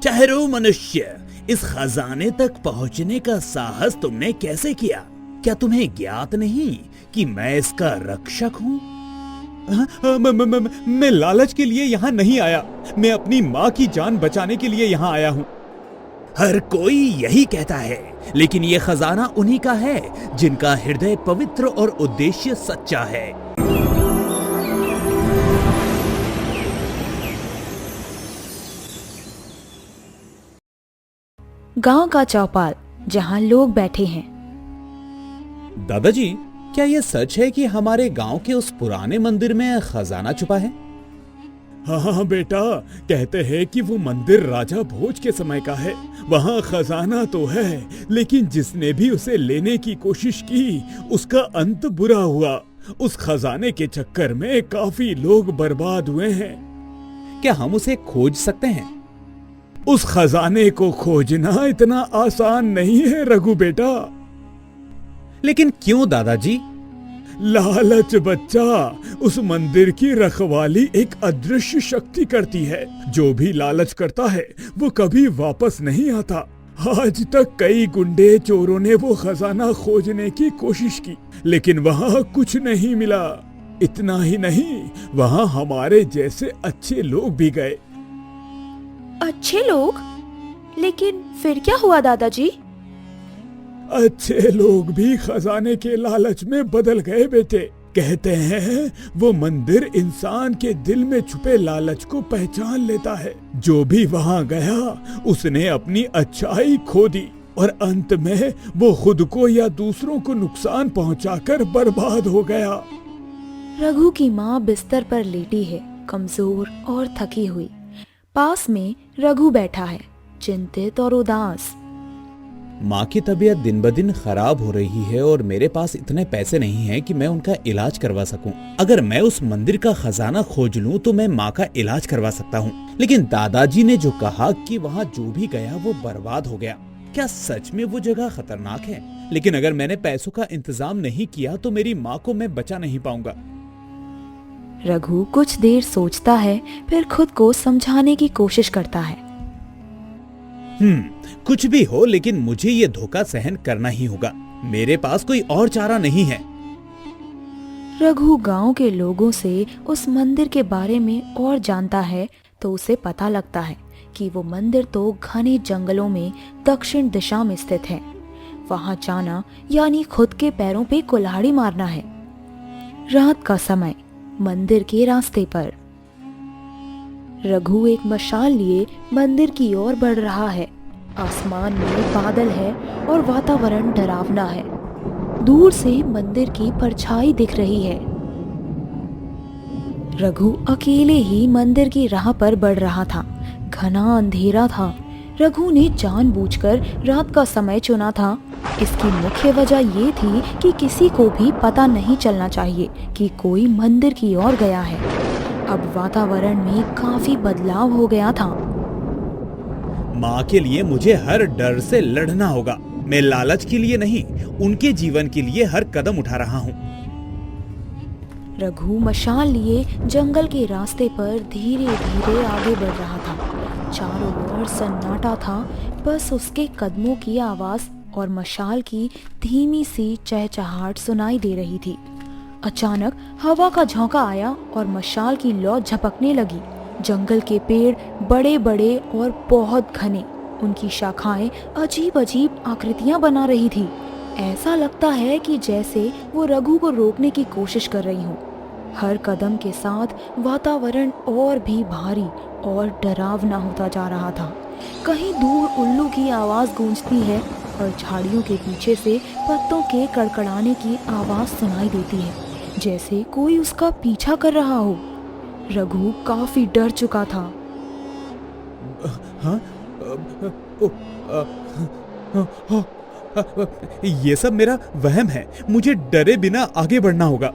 ठहरो मनुष्य, इस खजाने तक पहुंचने का साहस तुमने कैसे किया? क्या तुम्हें ज्ञात नहीं कि मैं इसका रक्षक हूँ? मैं लालच के लिए यहाँ नहीं आया, मैं अपनी माँ की जान बचाने के लिए यहाँ आया हूँ। हर कोई यही कहता है, लेकिन ये खजाना उन्हीं का है जिनका हृदय पवित्र और उद्देश्य सच्चा है। गांव का चौपाल जहां लोग बैठे हैं। दादाजी, क्या यह सच है कि हमारे गांव के उस पुराने मंदिर में खजाना छुपा है? हाँ बेटा, कहते हैं कि वो मंदिर राजा भोज के समय का है। वहाँ खजाना तो है, लेकिन जिसने भी उसे लेने की कोशिश की उसका अंत बुरा हुआ। उस खजाने के चक्कर में काफी लोग बर्बाद हुए हैं। क्या हम उसे खोज सकते हैं? उस खजाने को खोजना इतना आसान नहीं है रघु बेटा। लेकिन क्यों दादाजी? लालच बच्चा, उस मंदिर की रखवाली एक अदृश्य शक्ति करती है। जो भी लालच करता है वो कभी वापस नहीं आता। आज तक कई गुंडे चोरों ने वो खजाना खोजने की कोशिश की, लेकिन वहाँ कुछ नहीं मिला। इतना ही नहीं, वहाँ हमारे जैसे अच्छे लोग भी गए। अच्छे लोग? लेकिन फिर क्या हुआ दादाजी? अच्छे लोग भी खजाने के लालच में बदल गए बेटे। कहते हैं वो मंदिर इंसान के दिल में छुपे लालच को पहचान लेता है। जो भी वहां गया उसने अपनी अच्छाई खो दी और अंत में वो खुद को या दूसरों को नुकसान पहुंचाकर बर्बाद हो गया। रघु की माँ बिस्तर पर लेटी है, कमजोर और थकी हुई। पास में रघु बैठा है, चिंतित और उदास। माँ की तबीयत दिन ब दिन खराब हो रही है और मेरे पास इतने पैसे नहीं हैं कि मैं उनका इलाज करवा सकूं। अगर मैं उस मंदिर का खजाना खोज लूं तो मैं माँ का इलाज करवा सकता हूं। लेकिन दादाजी ने जो कहा कि वहाँ जो भी गया वो बर्बाद हो गया, क्या सच में वो जगह खतरनाक है? लेकिन अगर मैंने पैसों का इंतजाम नहीं किया तो मेरी माँ को मैं बचा नहीं पाऊंगा। रघु कुछ देर सोचता है, फिर खुद को समझाने की कोशिश करता है। कुछ भी हो, लेकिन मुझे ये धोखा सहन करना ही होगा। मेरे पास कोई और चारा नहीं है। रघु गांव के लोगों से उस मंदिर के बारे में और जानता है तो उसे पता लगता है कि वो मंदिर तो घने जंगलों में दक्षिण दिशा में स्थित है। वहां जाना यानी खुद के पैरों पे कुल्हाड़ी मारना है। रात का समय, मंदिर के रास्ते पर रघु एक मशाल लिए मंदिर की ओर बढ़ रहा है। आसमान में बादल है और वातावरण डरावना है। दूर से मंदिर की परछाई दिख रही है। रघु अकेले ही मंदिर की राह पर बढ़ रहा था। घना अंधेरा था। रघु ने जानबूझकर रात का समय चुना था। इसकी मुख्य वजह ये थी कि किसी को भी पता नहीं चलना चाहिए कि कोई मंदिर की ओर गया है। अब वातावरण में काफी बदलाव हो गया था। माँ के लिए मुझे हर डर से लड़ना होगा। मैं लालच के लिए नहीं, उनके जीवन के लिए हर कदम उठा रहा हूँ। रघु मशाल लिए जंगल के रास्ते पर धीरे धीरे आगे बढ़ रहा था। चारों ओर सन्नाटा था, बस उसके कदमों की आवाज और मशाल की धीमी सी चहचहाहट सुनाई दे रही थी। अचानक हवा का झोंका आया और मशाल की लौ झपकने लगी। जंगल के पेड़ बड़े बड़े और बहुत घने, उनकी शाखाएं अजीब अजीब आकृतियां बना रही थी। ऐसा लगता है कि जैसे वो रघु को रोकने की कोशिश कर रही हो। हर कदम के साथ वातावरण और भी भारी और डरावना होता जा रहा था। कहीं दूर उल्लू की आवाज गूंजती है और झाड़ियों के पीछे से पत्तों के कड़कड़ाने की आवाज सुनाई देती है, जैसे कोई उसका पीछा कर रहा हो। रघु काफी डर चुका था। हाँ? ये सब मेरा वहम है। मुझे डरे बिना आगे बढ़ना होगा।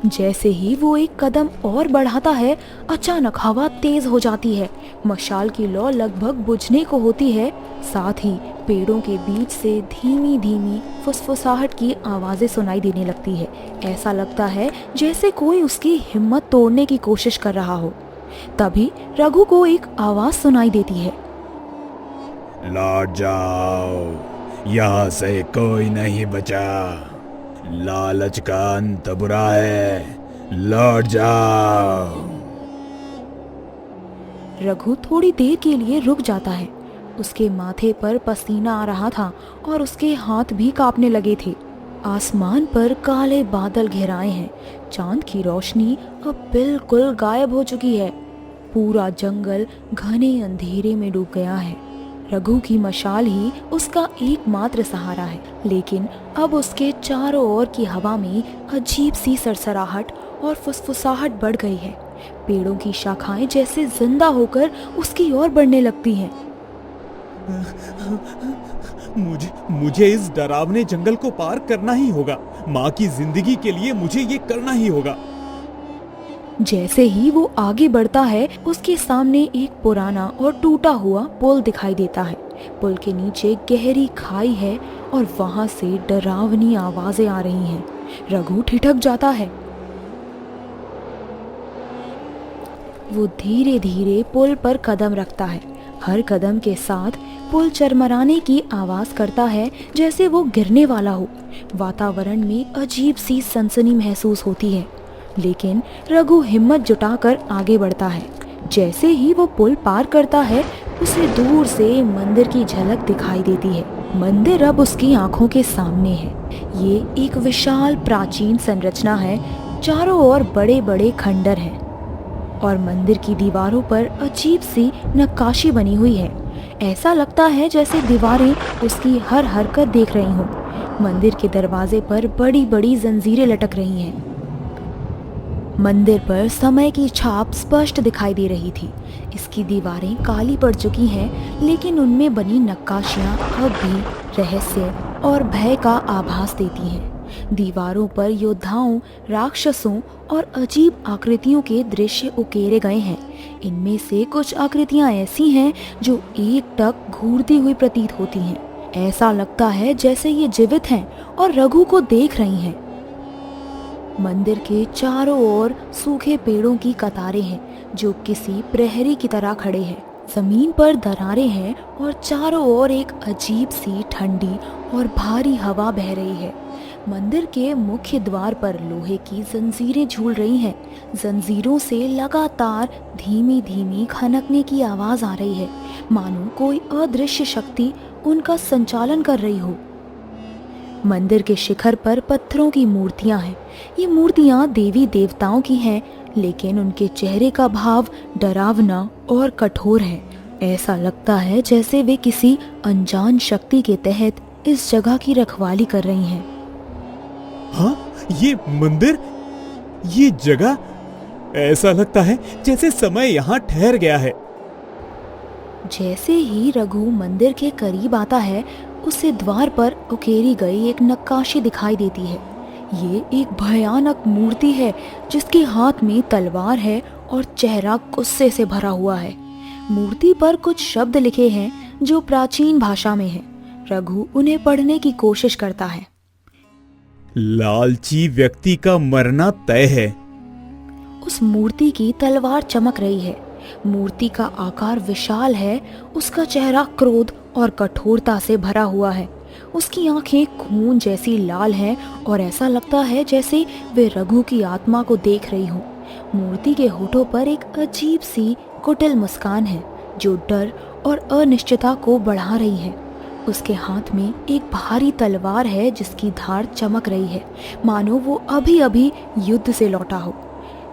जैसे ही वो एक कदम और बढ़ाता है, अचानक हवा तेज हो जाती है। मशाल की लौ लगभग बुझने को होती है। साथ ही पेड़ों के बीच से धीमी धीमी फुसफुसाहट की आवाजें सुनाई देने लगती है। ऐसा लगता है जैसे कोई उसकी हिम्मत तोड़ने की कोशिश कर रहा हो। तभी रघु को एक आवाज सुनाई देती है। लौट जाओ, यहाँ से कोई नहीं बचा। लालच का अंत बुरा है, लौट जाओ। रघु थोड़ी देर के लिए रुक जाता है। उसके माथे पर पसीना आ रहा था और उसके हाथ भी कांपने लगे थे। आसमान पर काले बादल घिराए हैं। चांद की रोशनी अब बिल्कुल गायब हो चुकी है। पूरा जंगल घने अंधेरे में डूब गया है। रघु की मशाल ही उसका एकमात्र सहारा है, लेकिन अब उसके चारों ओर की हवा में अजीब सी सरसराहट और फुसफुसाहट बढ़ गई है। पेड़ों की शाखाएं जैसे जिंदा होकर उसकी ओर बढ़ने लगती हैं। मुझे इस डरावने जंगल को पार करना ही होगा। माँ की जिंदगी के लिए मुझे ये करना ही होगा। जैसे ही वो आगे बढ़ता है, उसके सामने एक पुराना और टूटा हुआ पुल दिखाई देता है। पुल के नीचे गहरी खाई है और वहां से डरावनी आवाजें आ रही हैं। रघु ठिठक जाता है। वो धीरे धीरे पुल पर कदम रखता है। हर कदम के साथ पुल चरमराने की आवाज करता है, जैसे वो गिरने वाला हो। वातावरण में अजीब सी सनसनी महसूस होती है, लेकिन रघु हिम्मत जुटाकर आगे बढ़ता है। जैसे ही वो पुल पार करता है, उसे दूर से मंदिर की झलक दिखाई देती है। मंदिर अब उसकी आंखों के सामने है। ये एक विशाल प्राचीन संरचना है। चारों ओर बड़े बड़े खंडर हैं और मंदिर की दीवारों पर अजीब सी नक्काशी बनी हुई है। ऐसा लगता है जैसे दीवारें उसकी हर हरकत देख रही हों। मंदिर के दरवाजे पर बड़ी बड़ी जंजीरें लटक रही हैं। मंदिर पर समय की छाप स्पष्ट दिखाई दे रही थी। इसकी दीवारें काली पड़ चुकी हैं, लेकिन उनमें बनी नक्काशियां अब भी रहस्य और भय का आभास देती हैं। दीवारों पर योद्धाओं, राक्षसों और अजीब आकृतियों के दृश्य उकेरे गए हैं। इनमें से कुछ आकृतियां ऐसी हैं जो एकटक घूरती हुई प्रतीत होती हैं। ऐसा लगता है जैसे ये जीवित हैं और रघु को देख रही हैं। मंदिर के चारों ओर सूखे पेड़ों की कतारें हैं जो किसी प्रहरी की तरह खड़े हैं। जमीन पर दरारें हैं और चारों ओर एक अजीब सी ठंडी और भारी हवा बह रही है। मंदिर के मुख्य द्वार पर लोहे की जंजीरें झूल रही हैं। जंजीरों से लगातार धीमी धीमी खनकने की आवाज आ रही है, मानो कोई अदृश्य शक्ति उनका संचालन कर रही हो। मंदिर के शिखर पर पत्थरों की मूर्तियां हैं। ये मूर्तियां देवी देवताओं की हैं, लेकिन उनके चेहरे का भाव डरावना और कठोर है। ऐसा लगता है जैसे वे किसी अनजान शक्ति के तहत इस जगह की रखवाली कर रही हैं। हाँ, ये मंदिर, ये जगह, ऐसा लगता है जैसे समय यहाँ ठहर गया है। जैसे ही रघु मंदिर के करीब आता है, उसे द्वार पर उकेरी गई एक नक्काशी दिखाई देती है। ये एक भयानक मूर्ति है जिसके हाथ में तलवार है और चेहरा गुस्से से भरा हुआ है। मूर्ति पर कुछ शब्द लिखे हैं जो प्राचीन भाषा में हैं। रघु उन्हें पढ़ने की कोशिश करता है। लालची व्यक्ति का मरना तय है। उस मूर्ति की तलवार चमक रही है। मूर्ति का आकार विशाल है। उसका चेहरा क्रोध और कठोरता से भरा हुआ है। उसकी आंखें खून जैसी लाल हैं और ऐसा लगता है जैसे वे रघु की आत्मा को देख रही हो। मूर्ति के होठों पर एक अजीब सी कुटिल मुस्कान है जो डर और अनिश्चितता को बढ़ा रही है। उसके हाथ में एक भारी तलवार है जिसकी धार चमक रही है, मानो वो अभी अभी युद्ध से लौटा हो।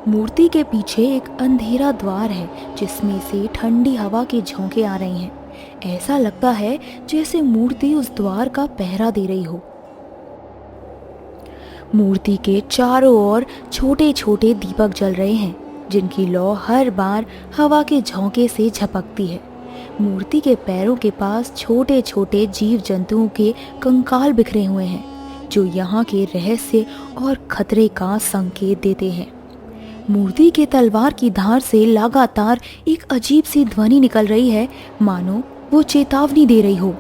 मूर्ति के पीछे एक अंधेरा द्वार है जिसमें से ठंडी हवा के झोंके आ रही हैं। ऐसा लगता है जैसे मूर्ति उस द्वार का पहरा दे रही हो। मूर्ति के चारों ओर छोटे छोटे दीपक जल रहे हैं जिनकी लौ हर बार हवा के झोंके से झपकती है। मूर्ति के पैरों के पास छोटे छोटे जीव जंतुओं के कंकाल बिखरे हुए हैं जो यहाँ के रहस्य और खतरे का संकेत देते हैं। मूर्ति के तलवार की धार से लगातार एक अजीब सी ध्वनि निकल रही है, मानो वो चेतावनी दे रही हो।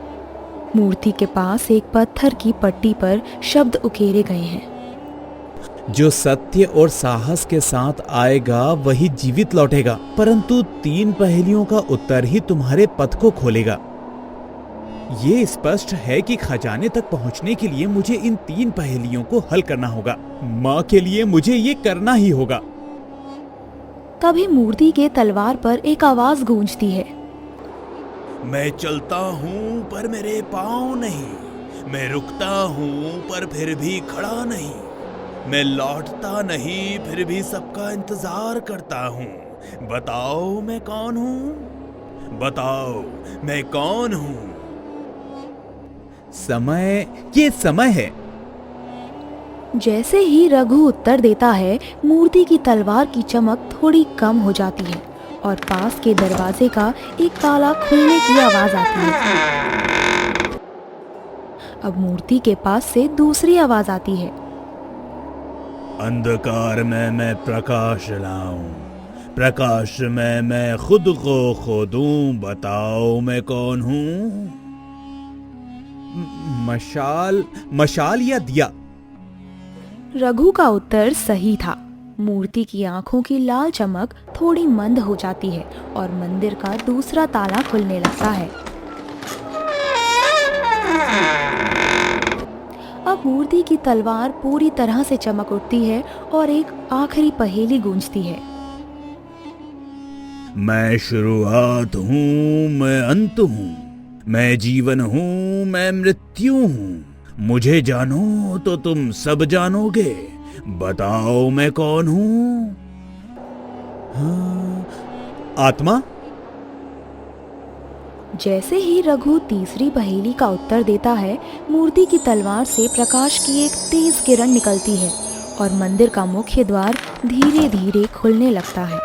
मूर्ति के पास एक पत्थर की पट्टी पर शब्द उकेरे गए हैं। जो सत्य और साहस के साथ आएगा वही जीवित लौटेगा, परंतु 3 पहेलियों का उत्तर ही तुम्हारे पथ को खोलेगा। ये स्पष्ट है कि खजाने तक पहुंचने के लिए मुझे इन 3 पहेलियों को हल करना होगा। माँ के लिए मुझे ये करना ही होगा। तभी मूर्ति के तलवार पर एक आवाज गूंजती है। मैं चलता हूँ पर मेरे पाँव नहीं, मैं रुकता हूँ पर फिर भी खड़ा नहीं, मैं लौटता नहीं फिर भी सबका इंतजार करता हूँ। बताओ मैं कौन हूँ? बताओ मैं कौन हूँ? समय, ये समय है। जैसे ही रघु उत्तर देता है, मूर्ति की तलवार की चमक थोड़ी कम हो जाती है और पास के दरवाजे का एक ताला खुलने की आवाज आती है। अब मूर्ति के पास से दूसरी आवाज आती है। अंधकार में मैं प्रकाश लाऊं, प्रकाश में मैं खुद को खोदूं, बताओ मैं कौन हूं? मशाल, मशाल या दिया? रघु का उत्तर सही था। मूर्ति की आंखों की लाल चमक थोड़ी मंद हो जाती है और मंदिर का दूसरा ताला खुलने लगता है। अब मूर्ति की तलवार पूरी तरह से चमक उठती है और एक आखिरी पहेली गूंजती है। मैं शुरुआत हूँ, मैं अंत हूँ, मैं जीवन हूँ, मैं मृत्यु हूँ, मुझे जानो तो तुम सब जानोगे, बताओ मैं कौन हूँ? हाँ, आत्मा? जैसे ही रघु तीसरी पहेली का उत्तर देता है, मूर्ति की तलवार से प्रकाश की एक तेज किरण निकलती है और मंदिर का मुख्य द्वार धीरे धीरे खुलने लगता है।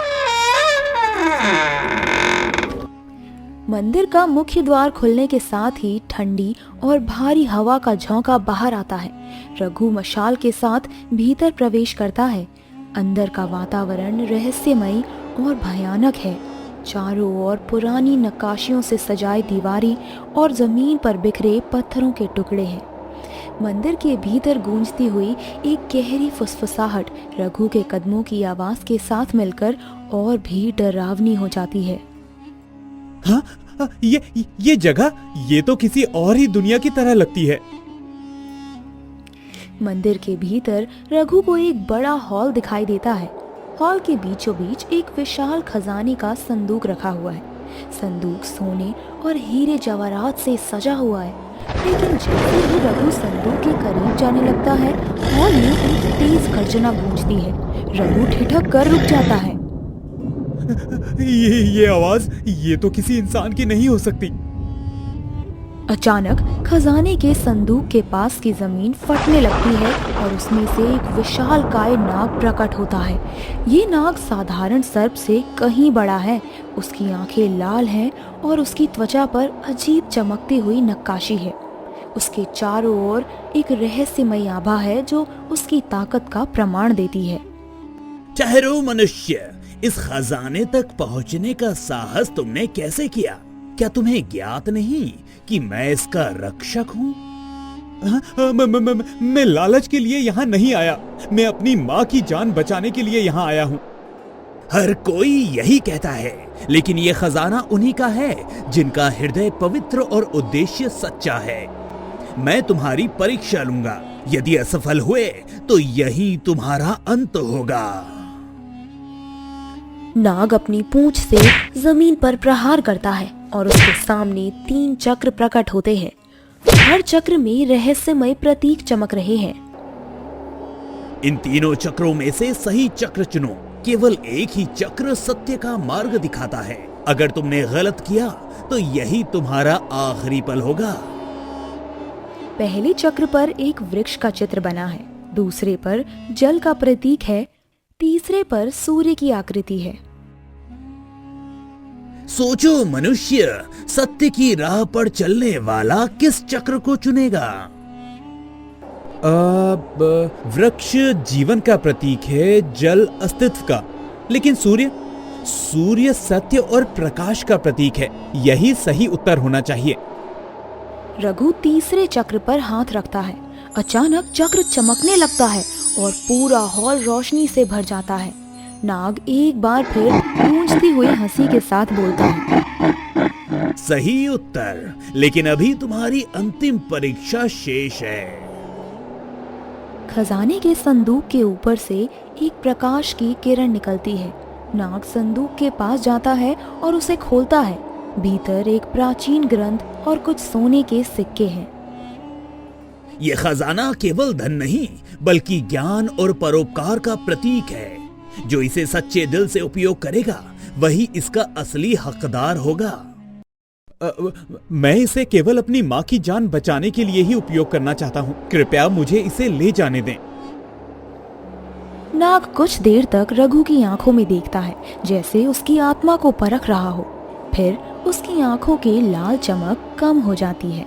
मंदिर का मुख्य द्वार खुलने के साथ ही ठंडी और भारी हवा का झोंका बाहर आता है। रघु मशाल के साथ भीतर प्रवेश करता है। अंदर का वातावरण रहस्यमयी और भयानक है। चारों ओर पुरानी नक्काशियों से सजाई दीवारें और जमीन पर बिखरे पत्थरों के टुकड़े हैं। मंदिर के भीतर गूंजती हुई एक गहरी फुसफुसाहट रघु के कदमों की आवाज के साथ मिलकर और भी डरावनी हो जाती है। हाँ, ये जगह, ये तो किसी और ही दुनिया की तरह लगती है। मंदिर के भीतर रघु को एक बड़ा हॉल दिखाई देता है। हॉल के बीचों बीच एक विशाल खजाने का संदूक रखा हुआ है। संदूक सोने और हीरे जवाहरात से सजा हुआ है। लेकिन जैसे ही रघु संदूक के करीब जाने लगता है, हॉल में एक तेज गर्जना गूंजती है। रघु ठिठक कर रुक जाता है। ये आवाज, ये तो किसी इंसान की नहीं हो सकती। अचानक खजाने के संदूक के पास की जमीन फटने लगती है और उसमें से एक विशालकाय नाग प्रकट होता है। ये नाग साधारण सर्प से कहीं बड़ा है। उसकी आंखें लाल हैं और उसकी त्वचा पर अजीब चमकती हुई नक्काशी है। उसके चारों ओर एक रहस्यमयी आभा है जो उसकी ताकत का प्रमाण देती है। ठहरो मनुष्य, इस खजाने तक पहुंचने का साहस तुमने कैसे किया? क्या तुम्हें ज्ञात नहीं कि मैं इसका रक्षक हूँ? मैं लालच के लिए यहाँ नहीं आया। मैं अपनी माँ की जान बचाने के लिए यहाँ आया हूँ। हर कोई यही कहता है, लेकिन ये खजाना उन्हीं का है जिनका हृदय पवित्र और उद्देश्य सच्चा है। मैं तुम्हारी परीक्षा लूंगा। यदि असफल हुए तो यही तुम्हारा अंत होगा। नाग अपनी पूंछ से जमीन पर प्रहार करता है और उसके सामने 3 चक्र प्रकट होते हैं। हर चक्र में रहस्यमय प्रतीक चमक रहे हैं। इन तीनों चक्रों में से सही चक्र चुनो। केवल एक ही चक्र सत्य का मार्ग दिखाता है। अगर तुमने गलत किया तो यही तुम्हारा आखिरी पल होगा। पहले चक्र पर एक वृक्ष का चित्र बना है, दूसरे पर जल का प्रतीक है, तीसरे पर सूर्य की आकृति है। सोचो मनुष्य, सत्य की राह पर चलने वाला किस चक्र को चुनेगा? वृक्ष जीवन का प्रतीक है, जल अस्तित्व का, लेकिन सूर्य सत्य और प्रकाश का प्रतीक है। यही सही उत्तर होना चाहिए। रघु तीसरे चक्र पर हाथ रखता है। अचानक चक्र चमकने लगता है और पूरा हॉल रोशनी से भर जाता है। नाग एक बार फिर गूंजती हुई हंसी के साथ बोलता है, सही उत्तर, लेकिन अभी तुम्हारी अंतिम परीक्षा शेष है। खजाने के संदूक के ऊपर से एक प्रकाश की किरण निकलती है। नाग संदूक के पास जाता है और उसे खोलता है। भीतर एक प्राचीन ग्रंथ और कुछ सोने के सिक्के हैं। ये खजाना केवल धन नहीं, बल्कि ज्ञान और परोपकार का प्रतीक है। जो इसे सच्चे दिल से उपयोग करेगा, वही इसका असली हकदार होगा। मैं इसे केवल अपनी माँ की जान बचाने के लिए ही उपयोग करना चाहता हूँ। कृपया मुझे इसे ले जाने दें। नाग कुछ देर तक रघु की आंखों में देखता है, जैसे उसकी आत्मा को परख रहा हो। फिर उसकी आंखों की लाल चमक कम हो जाती है।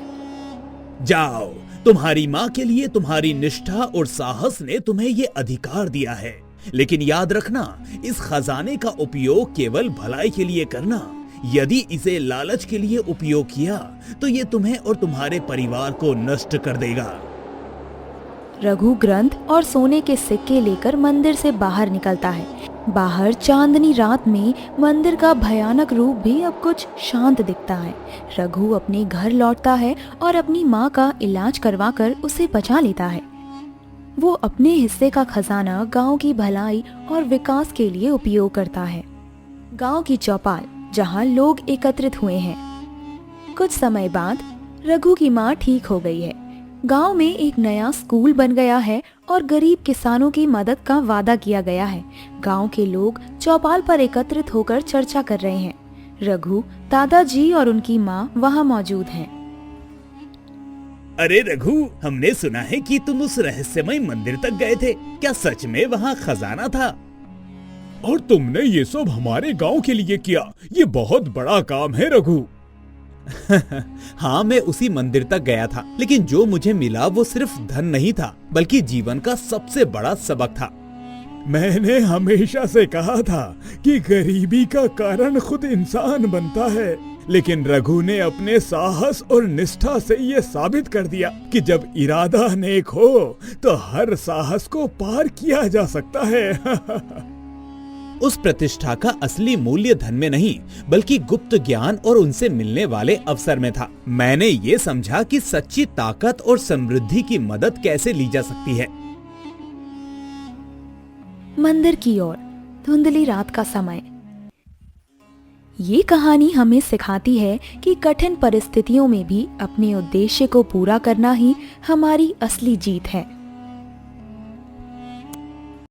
जाओ, तुम्हारी माँ के लिए तुम्हारी निष्ठा और साहस ने तुम्हें ये अधिकार दिया है। लेकिन याद रखना, इस खजाने का उपयोग केवल भलाई के लिए करना। यदि इसे लालच के लिए उपयोग किया, तो ये तुम्हें और तुम्हारे परिवार को नष्ट कर देगा। रघु ग्रंथ और सोने के सिक्के लेकर मंदिर से बाहर निकलता है। बाहर चांदनी रात में मंदिर का भयानक रूप भी अब कुछ शांत दिखता है। रघु अपने घर लौटता है और अपनी माँ का इलाज करवाकर उसे बचा लेता है। वो अपने हिस्से का खजाना गांव की भलाई और विकास के लिए उपयोग करता है। गांव की चौपाल, जहां लोग एकत्रित हुए हैं। कुछ समय बाद रघु की माँ ठीक हो गई है। गांव में एक नया स्कूल बन गया है और गरीब किसानों की मदद का वादा किया गया है। गांव के लोग चौपाल पर एकत्रित होकर चर्चा कर रहे हैं। रघु, दादाजी और उनकी माँ वहाँ मौजूद हैं। अरे रघु, हमने सुना है कि तुम उस रहस्यमय मंदिर तक गए थे। क्या सच में वहाँ खजाना था? और तुमने ये सब हमारे गांव के लिए किया। ये बहुत बड़ा काम है रघु। हाँ, मैं उसी मंदिर तक गया था, लेकिन जो मुझे मिला वो सिर्फ धन नहीं था, बल्कि जीवन का सबसे बड़ा सबक था। मैंने हमेशा से कहा था कि गरीबी का कारण खुद इंसान बनता है, लेकिन रघु ने अपने साहस और निष्ठा से ये साबित कर दिया कि जब इरादा नेक हो तो हर साहस को पार किया जा सकता है। उस प्रतिष्ठा का असली मूल्य धन में नहीं, बल्कि गुप्त ज्ञान और उनसे मिलने वाले अवसर में था। मैंने ये समझा कि सच्ची ताकत और समृद्धि की मदद कैसे ली जा सकती है। मंदिर की ओर, धुंधली रात का समय। ये कहानी हमें सिखाती है कि कठिन परिस्थितियों में भी अपने उद्देश्य को पूरा करना ही हमारी असली जीत है।